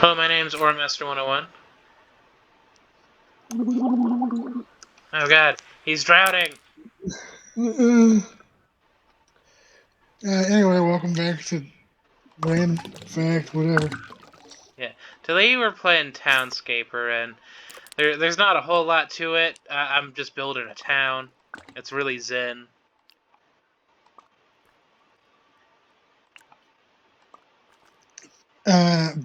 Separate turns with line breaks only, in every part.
Hello, my name's Ormaster101. Oh god, he's drowning!
Anyway, welcome back to Random Fact, whatever.
Yeah, today we're playing Townscaper, and there's not a whole lot to it. I'm just building a town. It's really zen.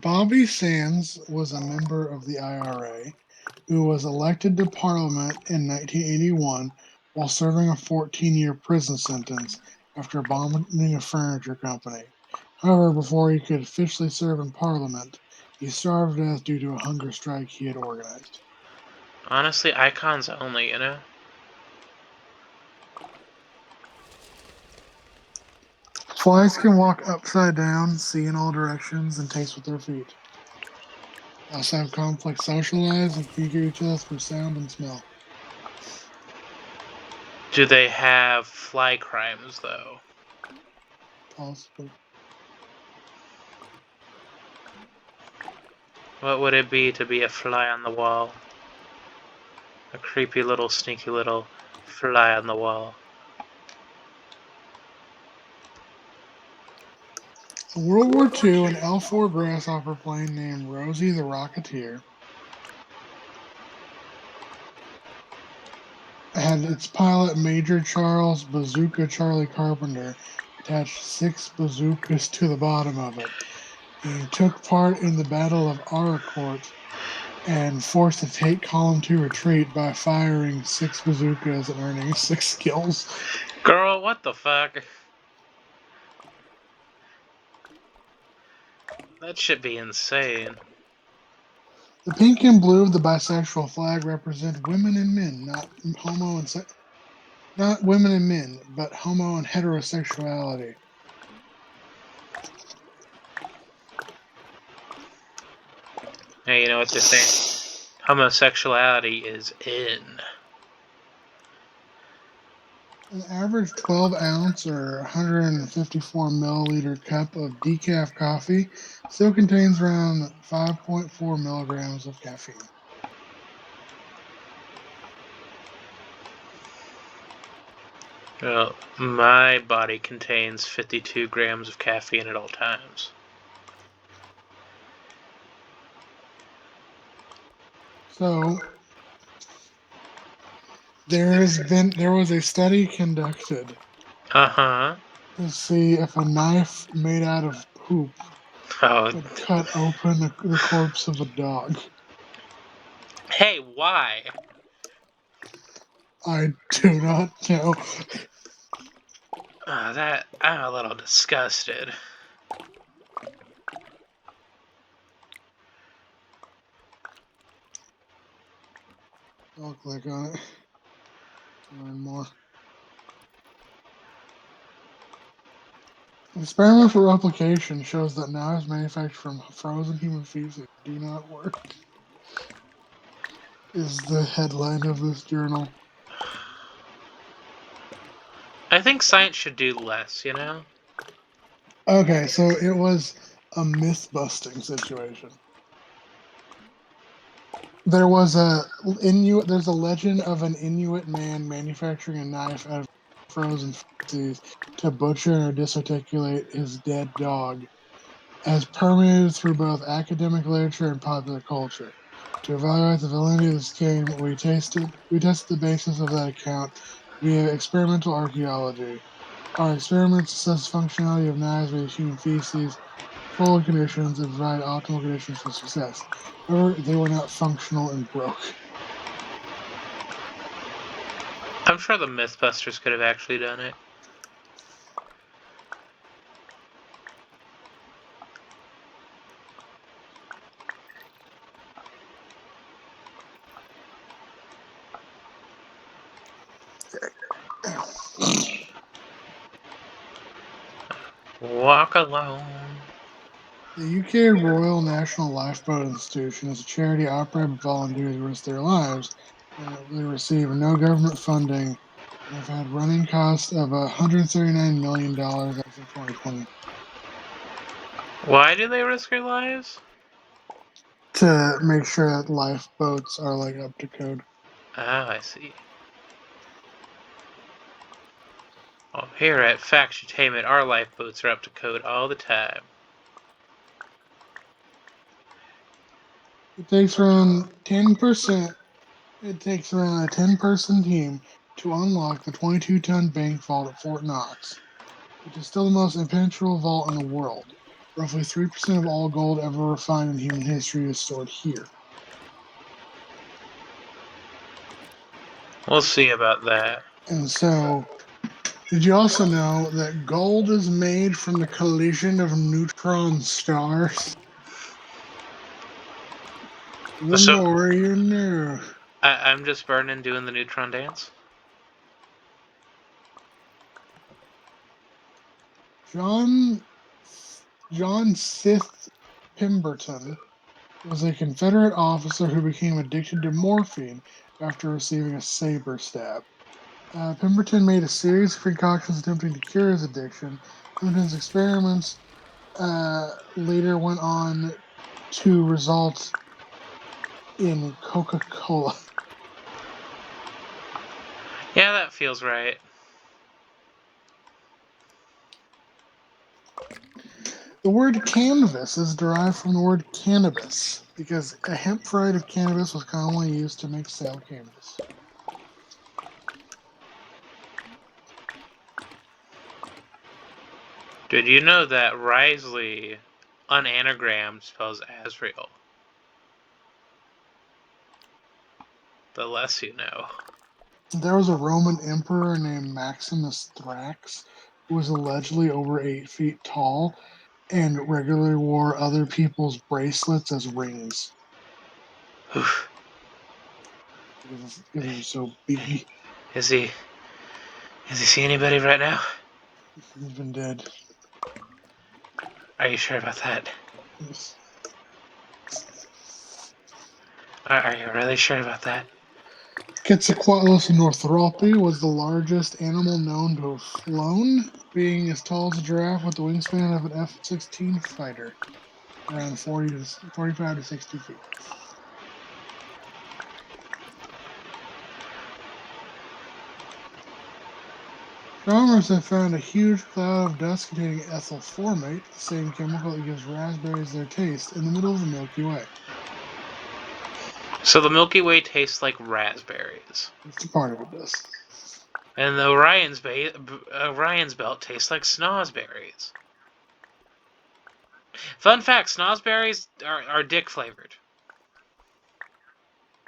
Bobby Sands was a member of the IRA who was elected to Parliament in 1981 while serving a 14-year prison sentence after bombing a furniture company. However, before he could officially serve in Parliament, he starved to death due to a hunger strike he had organized.
Honestly, icons only, you know?
Flies can walk upside down, see in all directions, and taste with their feet. They also have complex social lives and communicate with each other through sound and smell.
Do they have fly crimes, though?
Possibly.
What would it be to be a fly on the wall? A creepy little, sneaky little fly on the wall.
In World War II, an L-4 Grasshopper plane named Rosie the Rocketeer had its pilot Major Charles Bazooka Charlie Carpenter attach 6 bazookas to the bottom of it. He took part in the Battle of Arcourt and forced the Tate column to retreat by firing 6 bazookas and earning 6 kills.
Girl, what the fuck? That should be insane.
The pink and blue of the bisexual flag represent women and men, not women and men, but homo and heterosexuality.
Hey, you know what they say? Homosexuality is in.
An average 12-ounce or 154 milliliter cup of decaf coffee still contains around 5.4 milligrams of caffeine.
Well, my body contains 52 grams of caffeine at all times.
So there was a study conducted
Uh-huh.
to see if a knife made out of poop
Oh,
could cut open the corpse of a dog.
hey, why?
I do not know.
I'm a little disgusted.
I'll click on it to learn more. An experiment for replication shows that knives manufactured from frozen human feces do not work, is the headline of this journal.
I think science should do less, you know?
Okay, so it was a myth-busting situation. There's a legend of an Inuit man manufacturing a knife out of frozen feces to butcher or disarticulate his dead dog, as permeated through both academic literature and popular culture. To evaluate the validity of this claim, we tested the basis of that account via experimental archaeology. Our experiments assess the functionality of knives made of human feces, control conditions, and provide optimal conditions for success. However, they were not functional and broke.
I'm sure the Mythbusters could have actually done it. Walk alone.
The UK Royal National Lifeboat Institution is a charity operated by volunteers who risk their lives, and they receive no government funding and have had running costs of $139 million as of 2020.
Why do they risk their lives?
to make sure that lifeboats are like up to code.
Oh, I see. Well, here at Factu-tainment, our lifeboats are up to code all the time.
It takes around 10%. It takes around a 10-person team to unlock the 22-ton bank vault at Fort Knox, which is still the most impenetrable vault in the world. Roughly 3% of all gold ever refined in human history is stored here.
We'll see about that.
And so, did you also know that gold is made from the collision of neutron stars? The
So,
more you know.
I'm just burning doing the neutron dance.
John Sith Pemberton was a Confederate officer who became addicted to morphine after receiving a saber stab. Pemberton made a series of concoctions attempting to cure his addiction. Pemberton's experiments later went on to result in Coca-Cola.
Yeah, that feels right.
The word canvas is derived from the word cannabis because a hemp variety of cannabis was commonly used to make sail canvas.
Did you know that Risley, unanagrammed, spells Asriel? The less you know.
There was a Roman emperor named Maximus Thrax who was allegedly over 8 feet tall and regularly wore other people's bracelets as rings because he was so big.
Is he? Is he see anybody right now?
He's been dead.
Are you sure about that?
Yes.
Are you really sure about that?
Quetzalcoatlus Northralpi was the largest animal known to have flown, being as tall as a giraffe with the wingspan of an F-16 fighter, around 45 to 60 feet. Astronomers have found a huge cloud of dust containing ethyl formate, the same chemical that gives raspberries their taste, in the middle of the Milky Way.
So the Milky Way tastes like raspberries,
It's a part of it does.
and the Orion's belt tastes like snozberries. Fun fact: snozberries are dick flavored.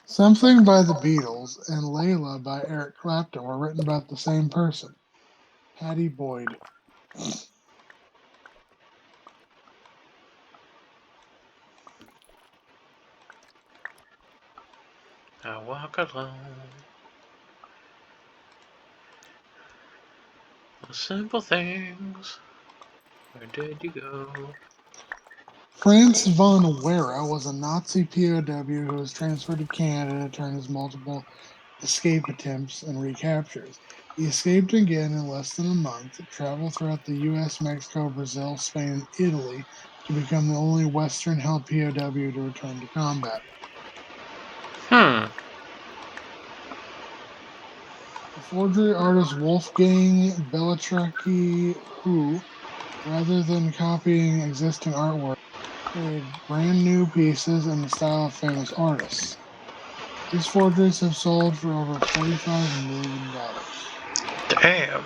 Something by the Beatles and Layla by Eric Clapton were written about the same person, Patty Boyd.
I walk alone. The simple things. Where did you go?
Franz von Wera was a Nazi POW who was transferred to Canada during his multiple escape attempts and recaptures. He escaped again in less than a month, traveled throughout the US, Mexico, Brazil, Spain, and Italy to become the only Western held POW to return to combat.
Hmm.
The forgery artist Wolfgang Beltracchi, who, rather than copying existing artwork, created brand new pieces in the style of famous artists. These forgeries have sold for over $45 million.
Damn.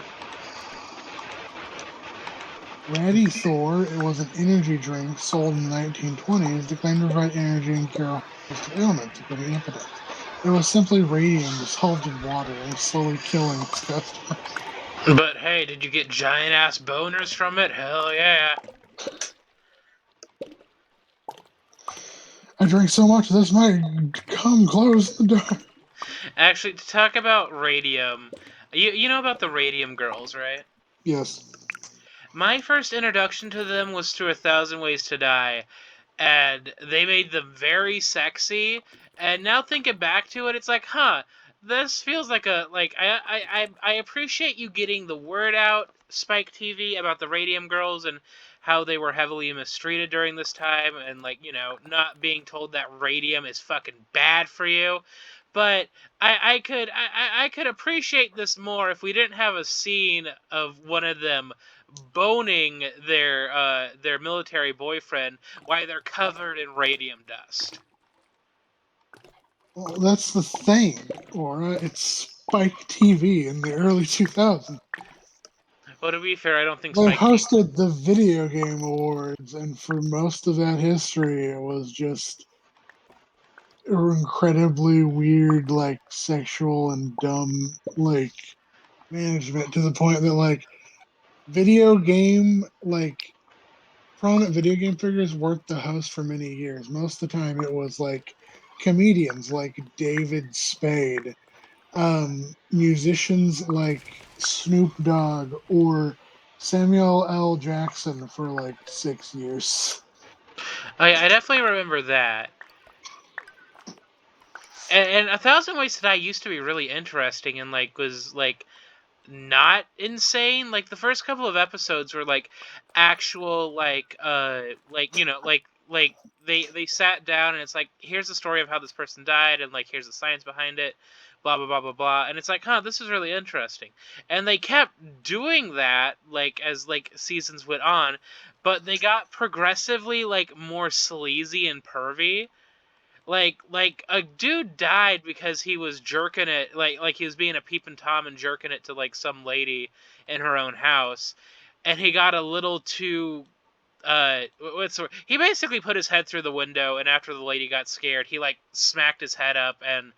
Ratty Thor, it was an energy drink sold in the 1920s that claimed to provide energy and cure a host of ailments, including impotence. It was simply radium dissolved in water and was slowly killing its customers.
But hey, did you get giant ass boners from it? Hell yeah.
I drank so much this might come close the door.
Actually, to talk about radium, you know about the radium girls, right?
Yes.
My first introduction to them was through A Thousand Ways to Die, and they made them very sexy. And now thinking back to it, it's like, huh, this feels like I appreciate you getting the word out, Spike TV, about the Radium Girls and how they were heavily mistreated during this time, and like, not being told that radium is fucking bad for you. But I could appreciate this more if we didn't have a scene of one of them boning their military boyfriend while they're covered in radium dust.
Well, that's the thing, Laura. It's Spike TV in the early 2000s.
Well, to be fair, I don't think
They
Spike T.
hosted the Video Game Awards, and for most of that history, it was just incredibly weird, like sexual and dumb, like management to the point that like video game, like prominent video game figures weren't the host for many years. Most of the time, it was like comedians like David Spade, musicians like Snoop Dogg or Samuel L. Jackson for like 6 years.
I definitely remember that. And A Thousand Ways to Die used to be really interesting and like was like not insane. Like the first couple of episodes were like actual like they sat down and it's like, here's the story of how this person died and like here's the science behind it, blah blah blah blah blah. And it's like, this is really interesting. And they kept doing that like as like seasons went on, but they got progressively like more sleazy and pervy. Like a dude died because he was jerking it, like he was being a peeping tom and jerking it to like some lady in her own house, and he got a little too what's the word? He basically put his head through the window, and after the lady got scared, he like smacked his head up, and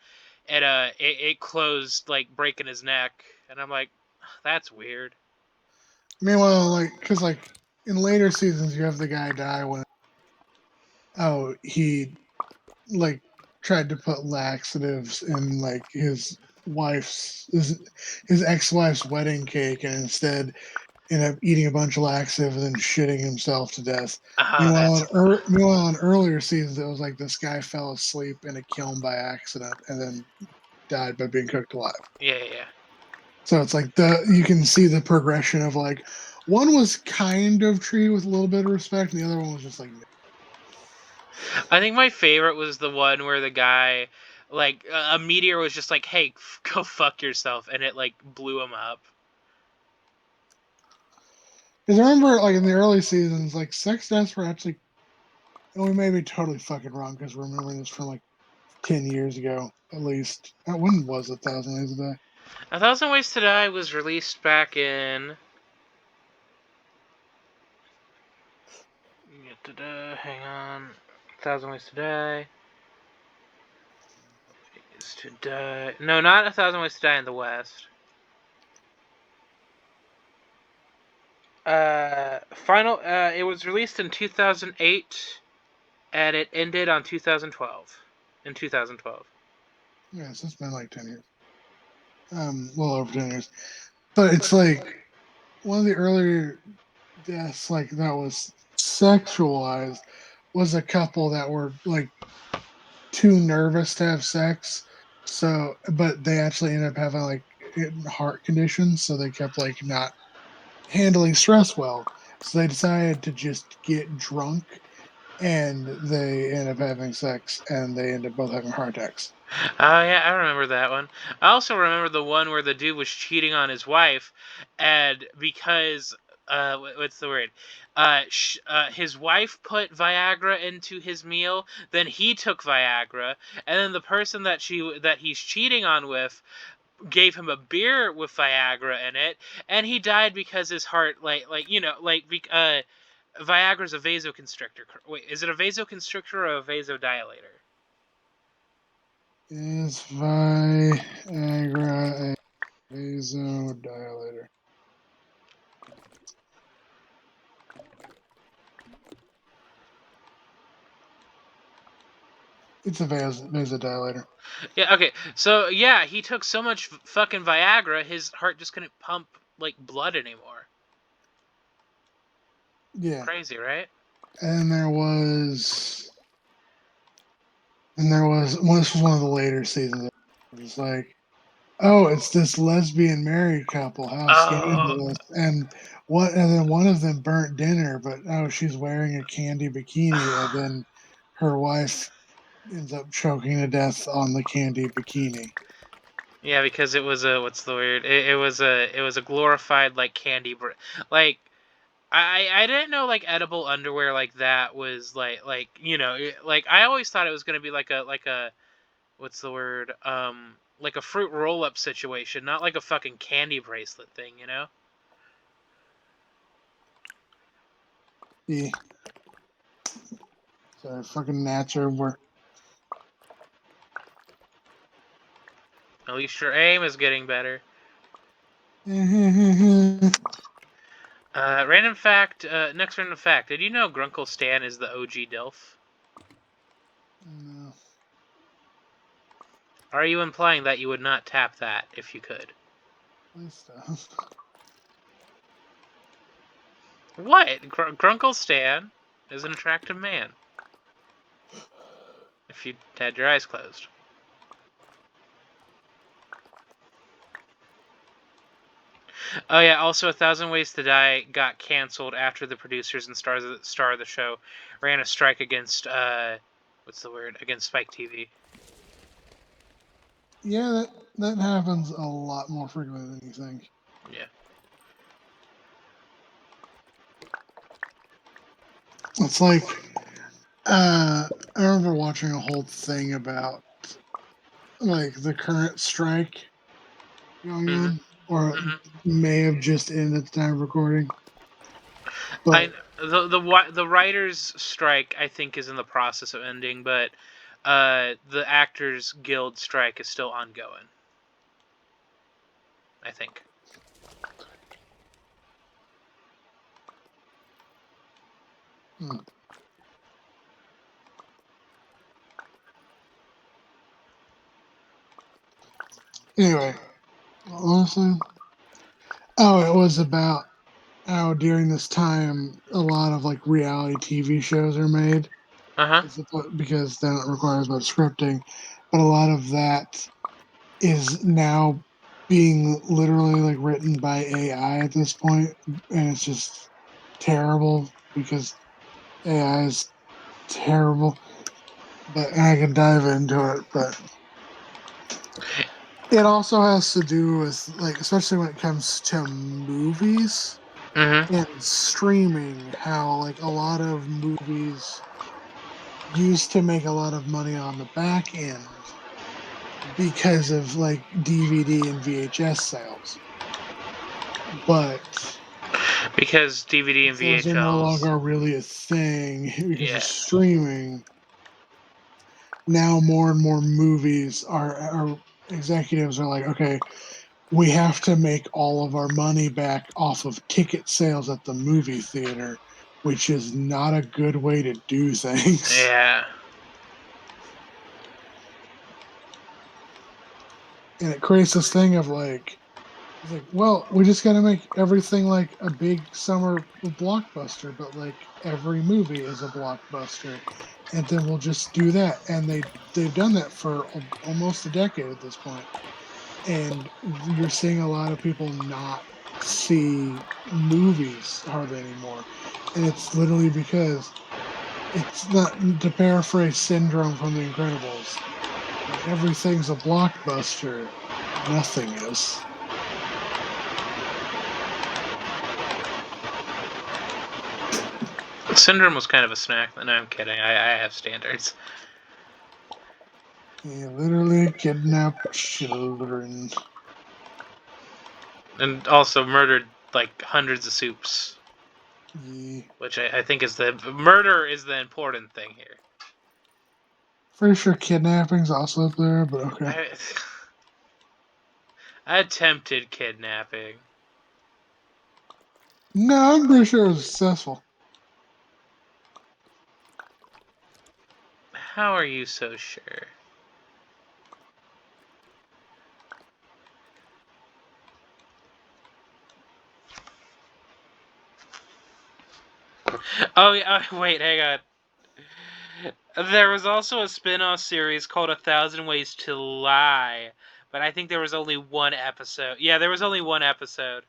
it closed, like breaking his neck. And I'm like, that's weird.
Meanwhile, like, because like in later seasons, you have the guy die when he like tried to put laxatives in like his ex-wife's wedding cake and instead ended up eating a bunch of laxatives and then shitting himself to death.
That's
Meanwhile, in earlier seasons, it was like this guy fell asleep in a kiln by accident and then died by being cooked alive.
yeah.
So it's like you can see the progression of like one was kind of treated with a little bit of respect, and the other one was just like
I think my favorite was the one where the guy, like, a meteor was just like, "Hey, go fuck yourself," and it like blew him up.
because I remember like in the early seasons, like sex deaths were actually, and we may be totally fucking wrong because we're remembering this from like 10 years ago at least. When was it? Thousand Ways a Day?
A Thousand Ways to Die was released back in. Hang on. A Thousand Ways to Die. Ways to Die. No, not A Thousand Ways to Die in the West. Final. It was released in 2008, and it ended on 2012. In 2012.
Yes, it's been like 10 years. Well over 10 years. But it's like one of the earlier deaths, like that was sexualized, was a couple that were like too nervous to have sex. So, but they actually ended up having like heart conditions, so they kept like not handling stress well. So they decided to just get drunk, and they end up having sex, and they end up both having heart attacks.
Oh yeah, I remember that one. I also remember the one where the dude was cheating on his wife, and because what's the word? His wife put Viagra into his meal, then he took Viagra, and then the person that he's cheating on with gave him a beer with Viagra in it, and he died because his heart, Viagra's a vasoconstrictor. Wait, is it a vasoconstrictor or a vasodilator?
Is Viagra a vasodilator? It's a vasodilator.
Yeah, okay. So, yeah, he took so much fucking Viagra, his heart just couldn't pump, like, blood anymore.
Yeah.
Crazy, right?
And there was well, this was one of the later seasons. It was like oh, it's this lesbian married couple. How
Oh,
scandalous! And then one of them burnt dinner, but oh, she's wearing a candy bikini, and then her wife ends up choking to death on the candy bikini.
yeah, because it was a what's the word? It was a glorified like like I didn't know like edible underwear like that was like like I always thought it was gonna be like a what's the word like a fruit roll up situation, not like a fucking candy bracelet thing, you know?
Yeah, so fucking gnats are everywhere.
At least your aim is getting better.
No.
Random fact. Next random fact. Did you know Grunkle Stan is the OG Dilf? Are you implying that you would not tap that if you could?
Please stop.
What? Grunkle Stan is an attractive man. If you had your eyes closed. Oh yeah. Also, A Thousand Ways to Die got canceled after the producers and star of the show ran a strike against what's the word? Against Spike TV.
Yeah, that happens a lot more frequently than you think.
Yeah.
It's like I remember watching a whole thing about like the current strike going
Mhm.
on, or
Mhm.
may have just ended at the time of recording.
I
But
the writers' strike I think is in the process of ending, but the Actors Guild strike is still ongoing. I think.
hmm, anyway, honestly, oh, it was about how during this time a lot of like reality TV shows are made.
Uh huh.
Because that requires much scripting, but a lot of that is now being literally like written by AI at this point, and it's just terrible because AI is terrible. But I can dive into it, but it also has to do with like, especially when it comes to movies
Mhm.
and streaming, how like a lot of movies used to make a lot of money on the back end because of like DVD and VHS sales. But
Because DVD and
those are no
VHLs.
longer really a thing because of
Yeah.
streaming. Now more and more movies are executives are like, okay, we have to make all of our money back off of ticket sales at the movie theater, which is not a good way to do things.
Yeah.
And it creates this thing of like, it's like, well, we just got to make everything like a big summer blockbuster, but like every movie is a blockbuster, and then we'll just do that. And they've done that for almost a decade at this point, and you're seeing a lot of people not see movies hardly anymore, and it's literally because it's not, to paraphrase Syndrome from The Incredibles. When everything's a blockbuster, nothing is.
Syndrome was kind of a snack. No, I'm kidding. I have standards.
He literally kidnapped children.
And also murdered like hundreds of soups.
Ye.
Which I think is the murder is the important thing here.
Pretty sure kidnapping's also up there, but okay.
I, attempted kidnapping.
No, I'm pretty sure it was successful.
How are you so sure? Oh yeah, wait, hang on. There was also a spin-off series called A Thousand Ways to Lie, but I think there was only one episode. Yeah, there was only one episode.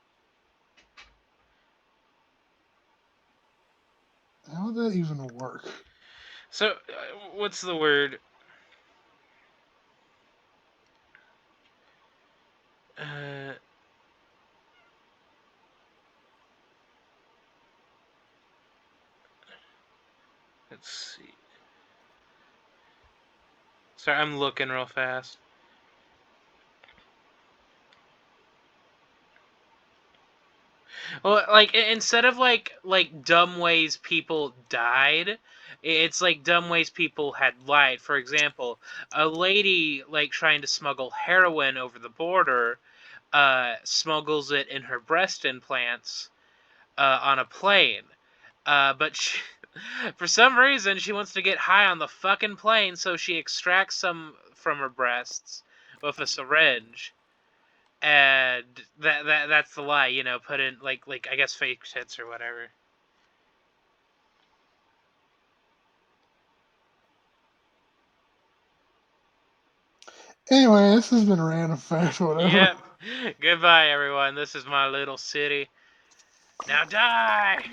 How would that even work?
So, what's the word? Uh, let's see. Sorry, I'm looking real fast. Well, like instead of like dumb ways people died, it's like dumb ways people had lied. For example, a lady like trying to smuggle heroin over the border, smuggles it in her breast implants on a plane. But she, for some reason, she wants to get high on the fucking plane, so she extracts some from her breasts with a syringe, and that's the lie. Put in like I guess fake tits or whatever.
Anyway, this has been random fact, whatever.
Yep. Goodbye, everyone. This is my little city. Now die.